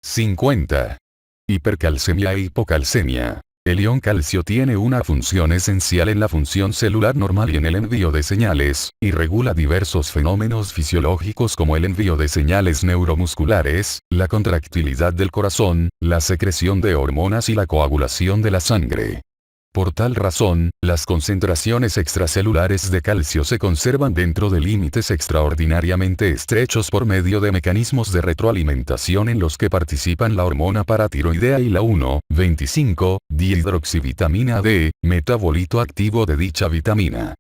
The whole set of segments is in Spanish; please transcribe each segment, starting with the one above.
50. Hipercalcemia e hipocalcemia. El ion calcio tiene una función esencial en la función celular normal y en el envío de señales, y regula diversos fenómenos fisiológicos como el envío de señales neuromusculares, la contractilidad del corazón, la secreción de hormonas y la coagulación de la sangre. Por tal razón, las concentraciones extracelulares de calcio se conservan dentro de límites extraordinariamente estrechos por medio de mecanismos de retroalimentación en los que participan la hormona paratiroidea y la 1,25-dihidroxivitamina D, metabolito activo de dicha vitamina.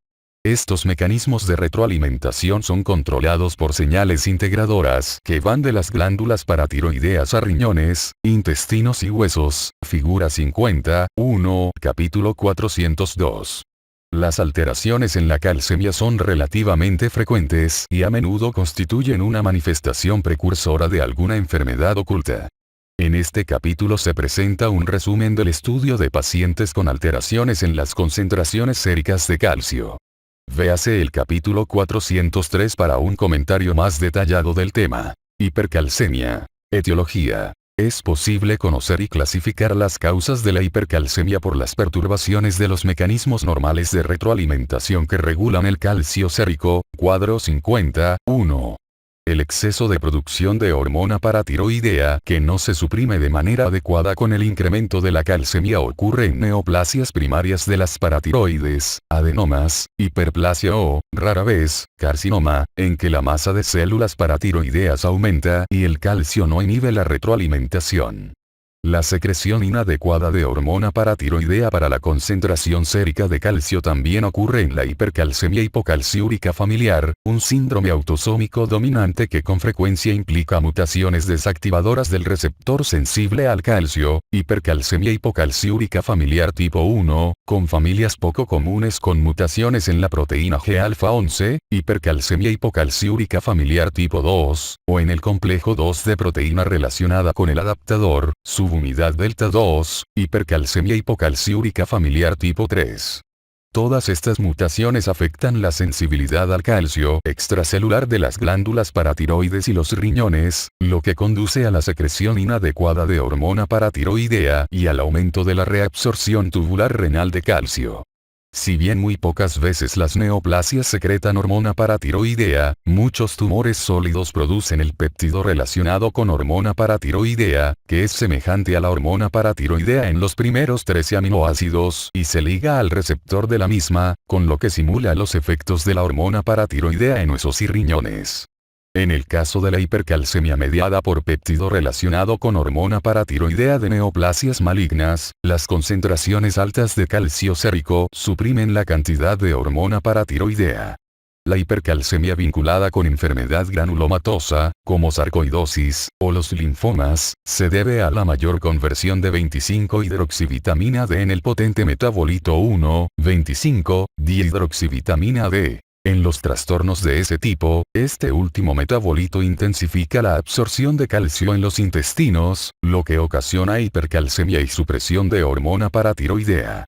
Estos mecanismos de retroalimentación son controlados por señales integradoras que van de las glándulas paratiroideas a riñones, intestinos y huesos, figura 51, capítulo 402. Las alteraciones en la calcemia son relativamente frecuentes y a menudo constituyen una manifestación precursora de alguna enfermedad oculta. En este capítulo se presenta un resumen del estudio de pacientes con alteraciones en las concentraciones séricas de calcio. Véase el capítulo 403 para un comentario más detallado del tema. Hipercalcemia. Etiología. Es posible conocer y clasificar las causas de la hipercalcemia por las perturbaciones de los mecanismos normales de retroalimentación que regulan el calcio sérico, cuadro 51. El exceso de producción de hormona paratiroidea que no se suprime de manera adecuada con el incremento de la calcemia ocurre en neoplasias primarias de las paratiroides, adenomas, hiperplasia o, rara vez, carcinoma, en que la masa de células paratiroideas aumenta y el calcio no inhibe la retroalimentación. La secreción inadecuada de hormona paratiroidea para la concentración sérica de calcio también ocurre en la hipercalcemia hipocalciúrica familiar, un síndrome autosómico dominante que con frecuencia implica mutaciones desactivadoras del receptor sensible al calcio, hipercalcemia hipocalciúrica familiar tipo 1, con familias poco comunes con mutaciones en la proteína G-alfa 11, hipercalcemia hipocalciúrica familiar tipo 2, o en el complejo 2 de proteína relacionada con el adaptador, subunidad delta 2, hipercalcemia hipocalciúrica familiar tipo 3. Todas estas mutaciones afectan la sensibilidad al calcio extracelular de las glándulas paratiroides y los riñones, lo que conduce a la secreción inadecuada de hormona paratiroidea y al aumento de la reabsorción tubular renal de calcio. Si bien muy pocas veces las neoplasias secretan hormona paratiroidea, muchos tumores sólidos producen el péptido relacionado con hormona paratiroidea, que es semejante a la hormona paratiroidea en los primeros 13 aminoácidos y se liga al receptor de la misma, con lo que simula los efectos de la hormona paratiroidea en huesos y riñones. En el caso de la hipercalcemia mediada por péptido relacionado con hormona paratiroidea de neoplasias malignas, las concentraciones altas de calcio sérico suprimen la cantidad de hormona paratiroidea. La hipercalcemia vinculada con enfermedad granulomatosa, como sarcoidosis, o los linfomas, se debe a la mayor conversión de 25-hidroxivitamina D en el potente metabolito 1,25-dihidroxivitamina D. En los trastornos de ese tipo, este último metabolito intensifica la absorción de calcio en los intestinos, lo que ocasiona hipercalcemia y supresión de hormona paratiroidea.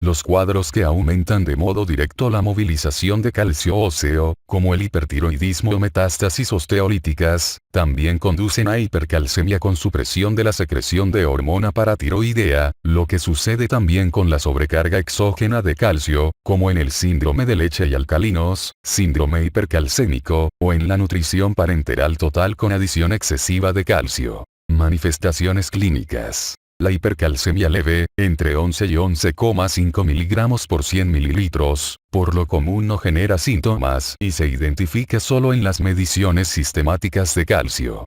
Los cuadros que aumentan de modo directo la movilización de calcio óseo, como el hipertiroidismo o metástasis osteolíticas, también conducen a hipercalcemia con supresión de la secreción de hormona paratiroidea, lo que sucede también con la sobrecarga exógena de calcio, como en el síndrome de leche y alcalinos, síndrome hipercalcémico, o en la nutrición parenteral total con adición excesiva de calcio. Manifestaciones clínicas. La hipercalcemia leve, entre 11 y 11,5 miligramos por 100 mililitros, por lo común no genera síntomas y se identifica solo en las mediciones sistemáticas de calcio.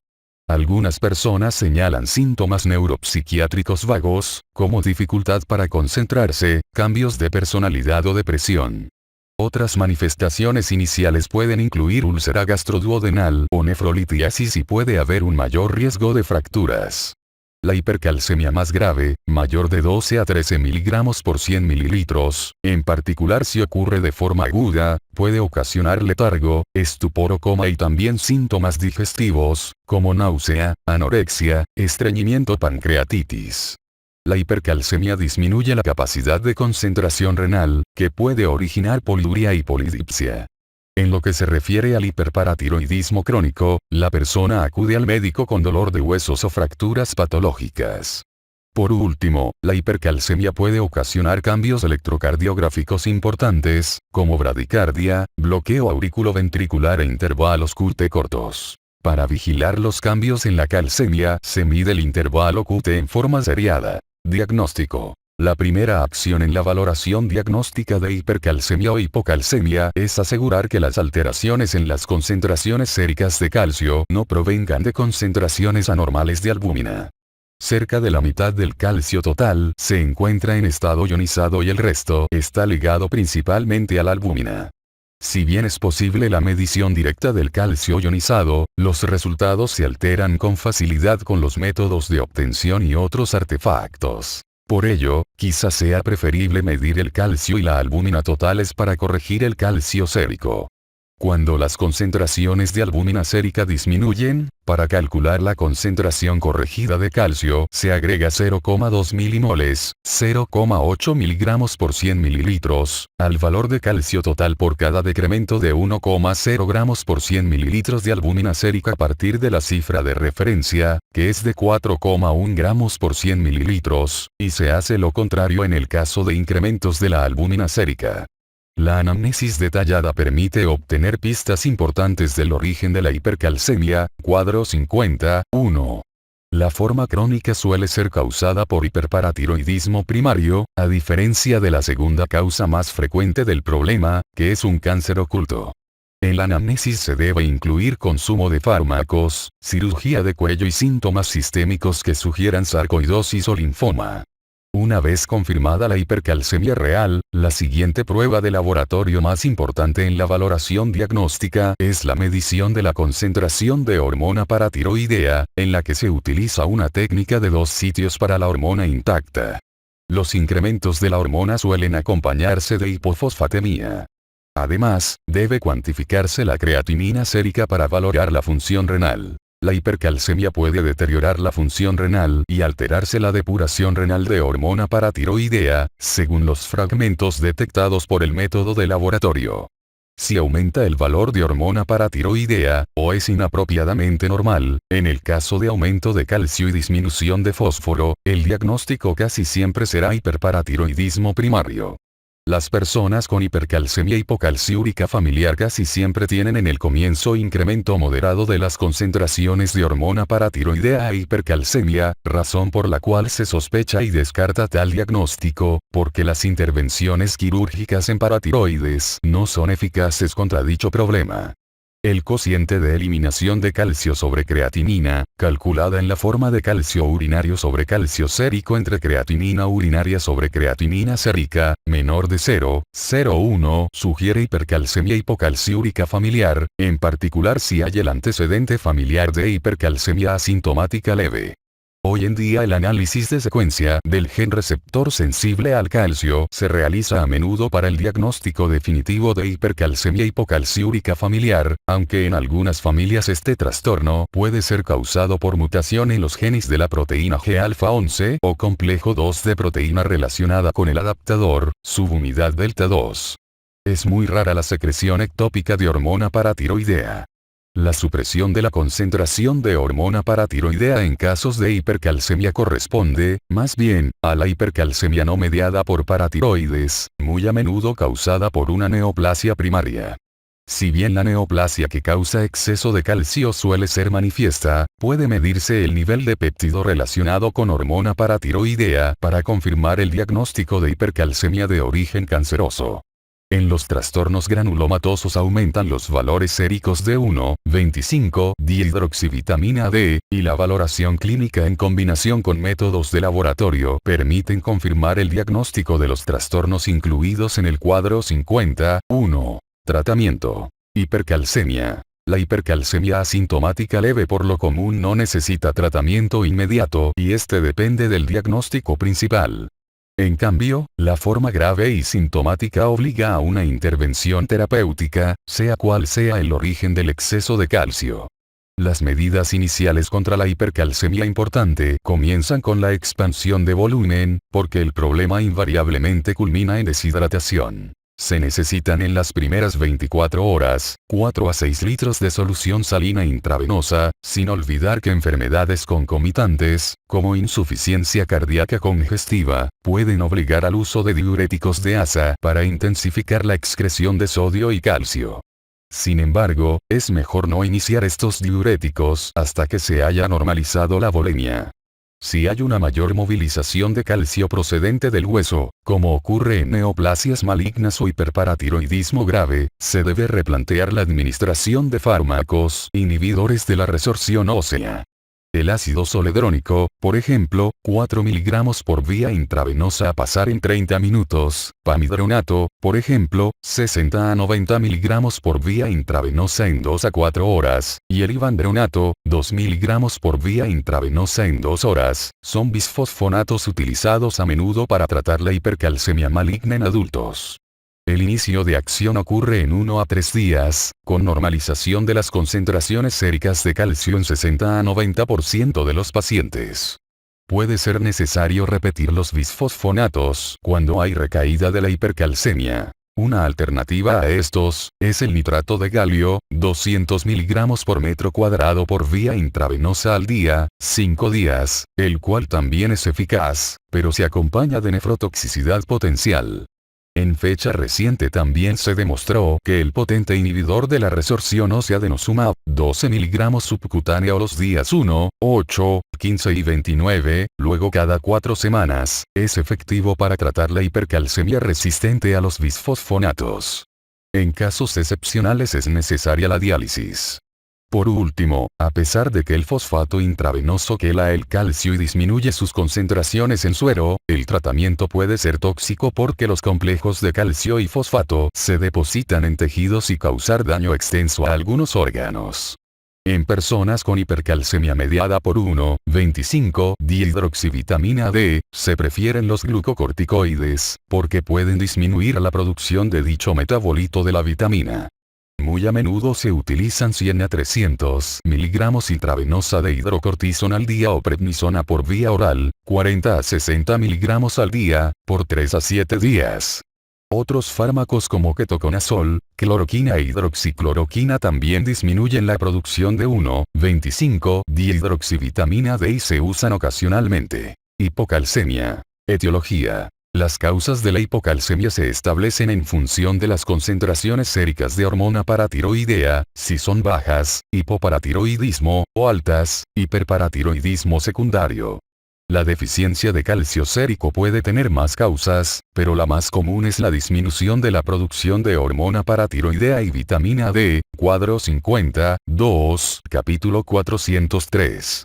Algunas personas señalan síntomas neuropsiquiátricos vagos, como dificultad para concentrarse, cambios de personalidad o depresión. Otras manifestaciones iniciales pueden incluir úlcera gastroduodenal o nefrolitiasis y puede haber un mayor riesgo de fracturas. La hipercalcemia más grave, mayor de 12 a 13 miligramos por 100 mililitros, en particular si ocurre de forma aguda, puede ocasionar letargo, estupor o coma y también síntomas digestivos, como náusea, anorexia, estreñimiento, pancreatitis. La hipercalcemia disminuye la capacidad de concentración renal, que puede originar poliuria y polidipsia. En lo que se refiere al hiperparatiroidismo crónico, la persona acude al médico con dolor de huesos o fracturas patológicas. Por último, la hipercalcemia puede ocasionar cambios electrocardiográficos importantes, como bradicardia, bloqueo auriculoventricular e intervalos QT cortos. Para vigilar los cambios en la calcemia, se mide el intervalo QT en forma seriada. Diagnóstico. La primera acción en la valoración diagnóstica de hipercalcemia o hipocalcemia es asegurar que las alteraciones en las concentraciones séricas de calcio no provengan de concentraciones anormales de albúmina. Cerca de la mitad del calcio total se encuentra en estado ionizado y el resto está ligado principalmente a la albúmina. Si bien es posible la medición directa del calcio ionizado, los resultados se alteran con facilidad con los métodos de obtención y otros artefactos. Por ello, quizás sea preferible medir el calcio y la albúmina totales para corregir el calcio sérico. Cuando las concentraciones de albúmina sérica disminuyen, para calcular la concentración corregida de calcio se agrega 0,2 milimoles, 0,8 miligramos por 100 mililitros, al valor de calcio total por cada decremento de 1,0 gramos por 100 mililitros de albúmina sérica a partir de la cifra de referencia, que es de 4,1 gramos por 100 mililitros, y se hace lo contrario en el caso de incrementos de la albúmina sérica. La anamnesis detallada permite obtener pistas importantes del origen de la hipercalcemia. Cuadro 50.1. La forma crónica suele ser causada por hiperparatiroidismo primario, a diferencia de la segunda causa más frecuente del problema, que es un cáncer oculto. En la anamnesis se debe incluir consumo de fármacos, cirugía de cuello y síntomas sistémicos que sugieran sarcoidosis o linfoma. Una vez confirmada la hipercalcemia real, la siguiente prueba de laboratorio más importante en la valoración diagnóstica es la medición de la concentración de hormona paratiroidea, en la que se utiliza una técnica de 2 sitios para la hormona intacta. Los incrementos de la hormona suelen acompañarse de hipofosfatemia. Además, debe cuantificarse la creatinina sérica para valorar la función renal. La hipercalcemia puede deteriorar la función renal y alterarse la depuración renal de hormona paratiroidea, según los fragmentos detectados por el método de laboratorio. Si aumenta el valor de hormona paratiroidea, o es inapropiadamente normal, en el caso de aumento de calcio y disminución de fósforo, el diagnóstico casi siempre será hiperparatiroidismo primario. Las personas con hipercalcemia hipocalciúrica familiar casi siempre tienen en el comienzo incremento moderado de las concentraciones de hormona paratiroidea e hipercalcemia, razón por la cual se sospecha y descarta tal diagnóstico, porque las intervenciones quirúrgicas en paratiroides no son eficaces contra dicho problema. El cociente de eliminación de calcio sobre creatinina, calculada en la forma de calcio urinario sobre calcio sérico entre creatinina urinaria sobre creatinina sérica, menor de 0,01, sugiere hipercalcemia hipocalciúrica familiar, en particular si hay el antecedente familiar de hipercalcemia asintomática leve. Hoy en día el análisis de secuencia del gen receptor sensible al calcio se realiza a menudo para el diagnóstico definitivo de hipercalcemia hipocalciúrica familiar, aunque en algunas familias este trastorno puede ser causado por mutación en los genes de la proteína G-alfa-11 o complejo 2 de proteína relacionada con el adaptador, subunidad delta 2. Es muy rara la secreción ectópica de hormona paratiroidea. La supresión de la concentración de hormona paratiroidea en casos de hipercalcemia corresponde, más bien, a la hipercalcemia no mediada por paratiroides, muy a menudo causada por una neoplasia primaria. Si bien la neoplasia que causa exceso de calcio suele ser manifiesta, puede medirse el nivel de péptido relacionado con hormona paratiroidea para confirmar el diagnóstico de hipercalcemia de origen canceroso. En los trastornos granulomatosos aumentan los valores séricos de 1,25-dihidroxivitamina D, y la valoración clínica en combinación con métodos de laboratorio permiten confirmar el diagnóstico de los trastornos incluidos en el cuadro 50.1. Tratamiento. Hipercalcemia. La hipercalcemia asintomática leve por lo común no necesita tratamiento inmediato y este depende del diagnóstico principal. En cambio, la forma grave y sintomática obliga a una intervención terapéutica, sea cual sea el origen del exceso de calcio. Las medidas iniciales contra la hipercalcemia importante comienzan con la expansión de volumen, porque el problema invariablemente culmina en deshidratación. Se necesitan en las primeras 24 horas, 4 a 6 litros de solución salina intravenosa, sin olvidar que enfermedades concomitantes, como insuficiencia cardíaca congestiva, pueden obligar al uso de diuréticos de asa para intensificar la excreción de sodio y calcio. Sin embargo, es mejor no iniciar estos diuréticos hasta que se haya normalizado la volemia. Si hay una mayor movilización de calcio procedente del hueso, como ocurre en neoplasias malignas o hiperparatiroidismo grave, se debe replantear la administración de fármacos inhibidores de la resorción ósea. El ácido zoledrónico, por ejemplo, 4 mg por vía intravenosa a pasar en 30 minutos, pamidronato, por ejemplo, 60 a 90 mg por vía intravenosa en 2 a 4 horas, y el ivandronato, 2 mg por vía intravenosa en 2 horas, son bisfosfonatos utilizados a menudo para tratar la hipercalcemia maligna en adultos. El inicio de acción ocurre en 1 a 3 días, con normalización de las concentraciones séricas de calcio en 60 a 90% de los pacientes. Puede ser necesario repetir los bisfosfonatos cuando hay recaída de la hipercalcemia. Una alternativa a estos es el nitrato de galio, 200 mg por metro cuadrado por vía intravenosa al día, 5 días, el cual también es eficaz, pero se acompaña de nefrotoxicidad potencial. En fecha reciente también se demostró que el potente inhibidor de la resorción ósea denosumab, 12 mg subcutáneo los días 1, 8, 15 y 29, luego cada 4 semanas, es efectivo para tratar la hipercalcemia resistente a los bisfosfonatos. En casos excepcionales es necesaria la diálisis. Por último, a pesar de que el fosfato intravenoso quela el calcio y disminuye sus concentraciones en suero, el tratamiento puede ser tóxico porque los complejos de calcio y fosfato se depositan en tejidos y causar daño extenso a algunos órganos. En personas con hipercalcemia mediada por 1,25-dihidroxivitamina D, se prefieren los glucocorticoides, porque pueden disminuir la producción de dicho metabolito de la vitamina. Muy a menudo se utilizan 100 a 300 mg intravenosa de hidrocortisona al día o prednisona por vía oral, 40 a 60 mg al día, por 3 a 7 días. Otros fármacos como ketoconazol, cloroquina e hidroxicloroquina también disminuyen la producción de 1,25-dihidroxivitamina D y se usan ocasionalmente. Hipocalcemia. Etiología. Las causas de la hipocalcemia se establecen en función de las concentraciones séricas de hormona paratiroidea, si son bajas, hipoparatiroidismo, o altas, hiperparatiroidismo secundario. La deficiencia de calcio sérico puede tener más causas, pero la más común es la disminución de la producción de hormona paratiroidea y vitamina D, cuadro 50, 2, capítulo 403.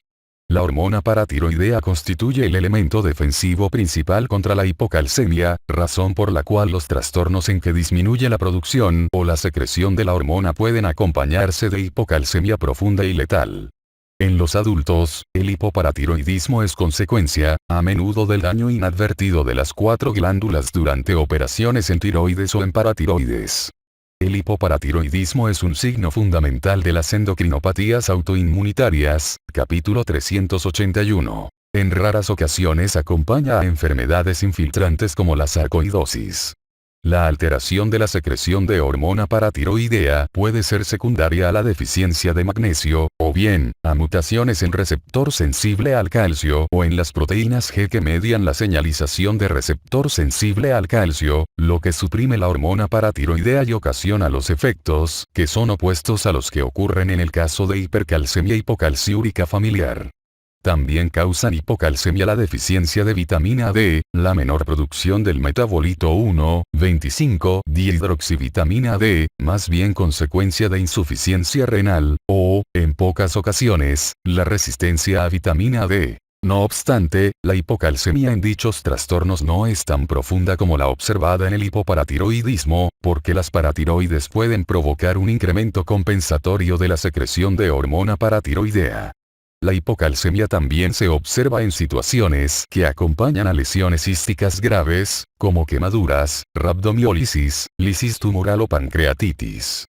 La hormona paratiroidea constituye el elemento defensivo principal contra la hipocalcemia, razón por la cual los trastornos en que disminuye la producción o la secreción de la hormona pueden acompañarse de hipocalcemia profunda y letal. En los adultos, el hipoparatiroidismo es consecuencia, a menudo del daño inadvertido de las 4 glándulas durante operaciones en tiroides o en paratiroides. El hipoparatiroidismo es un signo fundamental de las endocrinopatías autoinmunitarias, capítulo 381. En raras ocasiones acompaña a enfermedades infiltrantes como la sarcoidosis. La alteración de la secreción de hormona paratiroidea puede ser secundaria a la deficiencia de magnesio, o bien, a mutaciones en receptor sensible al calcio o en las proteínas G que median la señalización de receptor sensible al calcio, lo que suprime la hormona paratiroidea y ocasiona los efectos, que son opuestos a los que ocurren en el caso de hipercalcemia hipocalciúrica familiar. También causan hipocalcemia la deficiencia de vitamina D, la menor producción del metabolito 1,25-dihidroxivitamina D, más bien consecuencia de insuficiencia renal, o, en pocas ocasiones, la resistencia a vitamina D. No obstante, la hipocalcemia en dichos trastornos no es tan profunda como la observada en el hipoparatiroidismo, porque las paratiroides pueden provocar un incremento compensatorio de la secreción de hormona paratiroidea. La hipocalcemia también se observa en situaciones que acompañan a lesiones císticas graves, como quemaduras, rabdomiólisis, lisis tumoral o pancreatitis.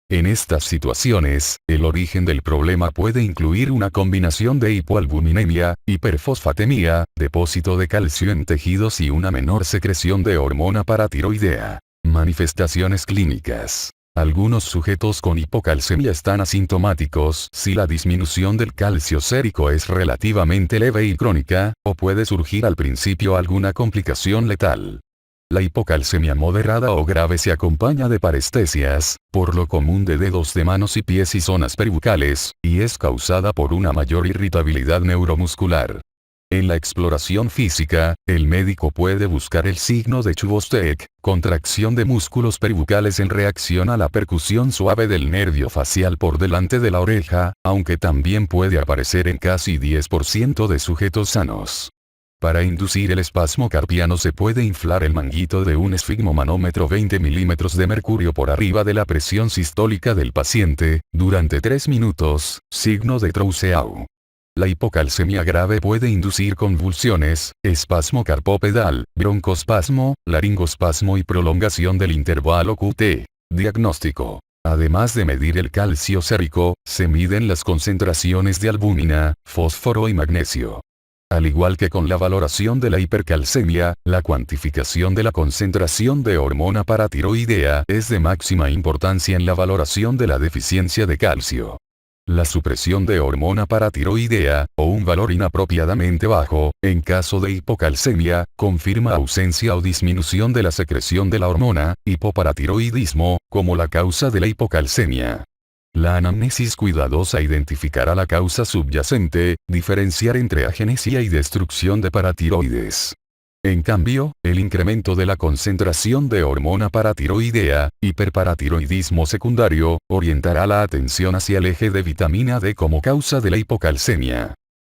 En estas situaciones, el origen del problema puede incluir una combinación de hipoalbuminemia, hiperfosfatemia, depósito de calcio en tejidos y una menor secreción de hormona paratiroidea. Manifestaciones clínicas. Algunos sujetos con hipocalcemia están asintomáticos si la disminución del calcio sérico es relativamente leve y crónica, o puede surgir al principio alguna complicación letal. La hipocalcemia moderada o grave se acompaña de parestesias, por lo común de dedos de manos y pies y zonas peribucales, y es causada por una mayor irritabilidad neuromuscular. En la exploración física, el médico puede buscar el signo de Chvostek, contracción de músculos peribucales en reacción a la percusión suave del nervio facial por delante de la oreja, aunque también puede aparecer en casi 10% de sujetos sanos. Para inducir el espasmo carpiano se puede inflar el manguito de un esfigmomanómetro 20 milímetros de mercurio por arriba de la presión sistólica del paciente, durante 3 minutos, signo de Trousseux. La hipocalcemia grave puede inducir convulsiones, espasmo carpopedal, broncoespasmo, laringoespasmo y prolongación del intervalo QT. Diagnóstico. Además de medir el calcio sérico, se miden las concentraciones de albúmina, fósforo y magnesio. Al igual que con la valoración de la hipercalcemia, la cuantificación de la concentración de hormona paratiroidea es de máxima importancia en la valoración de la deficiencia de calcio. La supresión de hormona paratiroidea, o un valor inapropiadamente bajo, en caso de hipocalcemia, confirma ausencia o disminución de la secreción de la hormona, hipoparatiroidismo, como la causa de la hipocalcemia. La anamnesis cuidadosa identificará la causa subyacente, diferenciar entre agenesia y destrucción de paratiroides. En cambio, el incremento de la concentración de hormona paratiroidea, hiperparatiroidismo secundario, orientará la atención hacia el eje de vitamina D como causa de la hipocalcemia.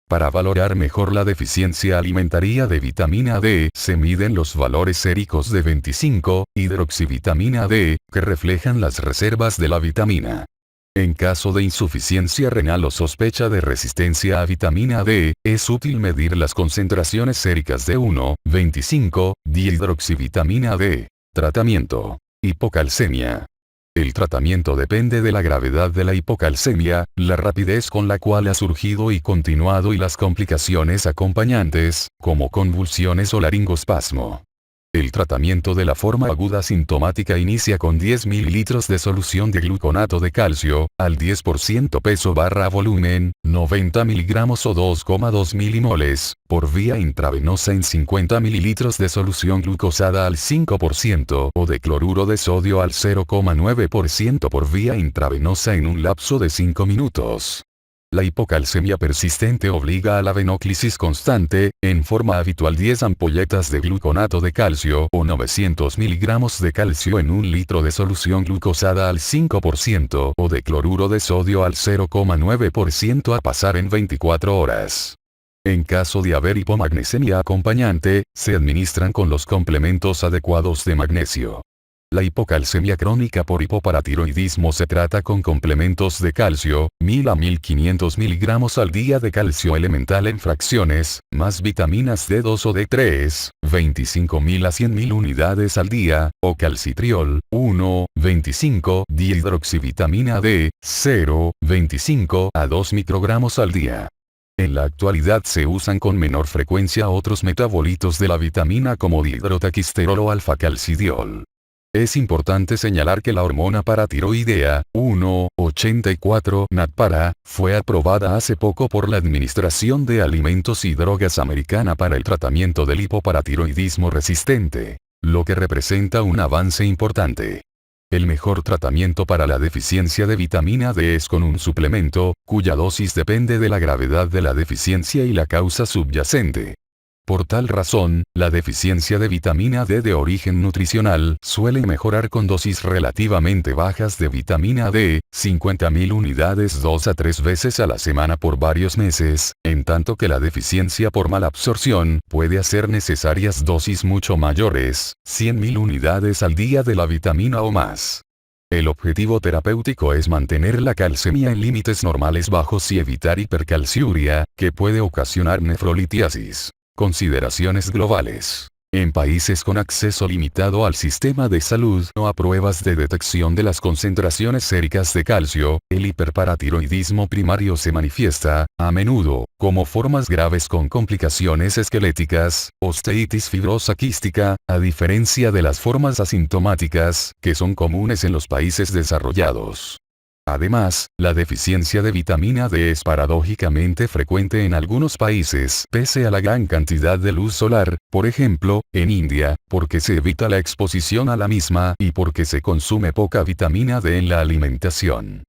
Para valorar mejor la deficiencia alimentaria de vitamina D, se miden los valores séricos de 25-hidroxivitamina D, que reflejan las reservas de la vitamina. En caso de insuficiencia renal o sospecha de resistencia a vitamina D, es útil medir las concentraciones séricas de 1,25-dihidroxivitamina D. Tratamiento. Hipocalcemia. El tratamiento depende de la gravedad de la hipocalcemia, la rapidez con la cual ha surgido y continuado y las complicaciones acompañantes, como convulsiones o laringoespasmo. El tratamiento de la forma aguda sintomática inicia con 10 ml de solución de gluconato de calcio, al 10% peso/volumen, 90 mg o 2,2 milimoles, por vía intravenosa en 50 ml de solución glucosada al 5% o de cloruro de sodio al 0,9% por vía intravenosa en un lapso de 5 minutos. La hipocalcemia persistente obliga a la venóclisis constante, en forma habitual 10 ampolletas de gluconato de calcio o 900 miligramos de calcio en un litro de solución glucosada al 5% o de cloruro de sodio al 0,9% a pasar en 24 horas. En caso de haber hipomagnesemia acompañante, se administran con los complementos adecuados de magnesio. La hipocalcemia crónica por hipoparatiroidismo se trata con complementos de calcio, 1000 a 1500 miligramos al día de calcio elemental en fracciones, más vitaminas D2 o D3, 25.000 a 100.000 unidades al día, o calcitriol, 1,25 dihidroxivitamina D, 0,25 a 2 microgramos al día. En la actualidad se usan con menor frecuencia otros metabolitos de la vitamina como dihidrotaquisterol o alfa-calcidiol. Es importante señalar que la hormona paratiroidea, 1,84 NADPARA, fue aprobada hace poco por la Administración de Alimentos y Drogas Americana para el tratamiento del hipoparatiroidismo resistente, lo que representa un avance importante. El mejor tratamiento para la deficiencia de vitamina D es con un suplemento, cuya dosis depende de la gravedad de la deficiencia y la causa subyacente. Por tal razón, la deficiencia de vitamina D de origen nutricional suele mejorar con dosis relativamente bajas de vitamina D, 50.000 unidades 2 a 3 veces a la semana por varios meses, en tanto que la deficiencia por malabsorción puede hacer necesarias dosis mucho mayores, 100.000 unidades al día de la vitamina o más. El objetivo terapéutico es mantener la calcemia en límites normales bajos y evitar hipercalciuria, que puede ocasionar nefrolitiasis. Consideraciones globales. En países con acceso limitado al sistema de salud o a pruebas de detección de las concentraciones séricas de calcio, el hiperparatiroidismo primario se manifiesta, a menudo, como formas graves con complicaciones esqueléticas, osteitis fibrosa quística, a diferencia de las formas asintomáticas, que son comunes en los países desarrollados. Además, la deficiencia de vitamina D es paradójicamente frecuente en algunos países pese a la gran cantidad de luz solar, por ejemplo, en India, porque se evita la exposición a la misma y porque se consume poca vitamina D en la alimentación.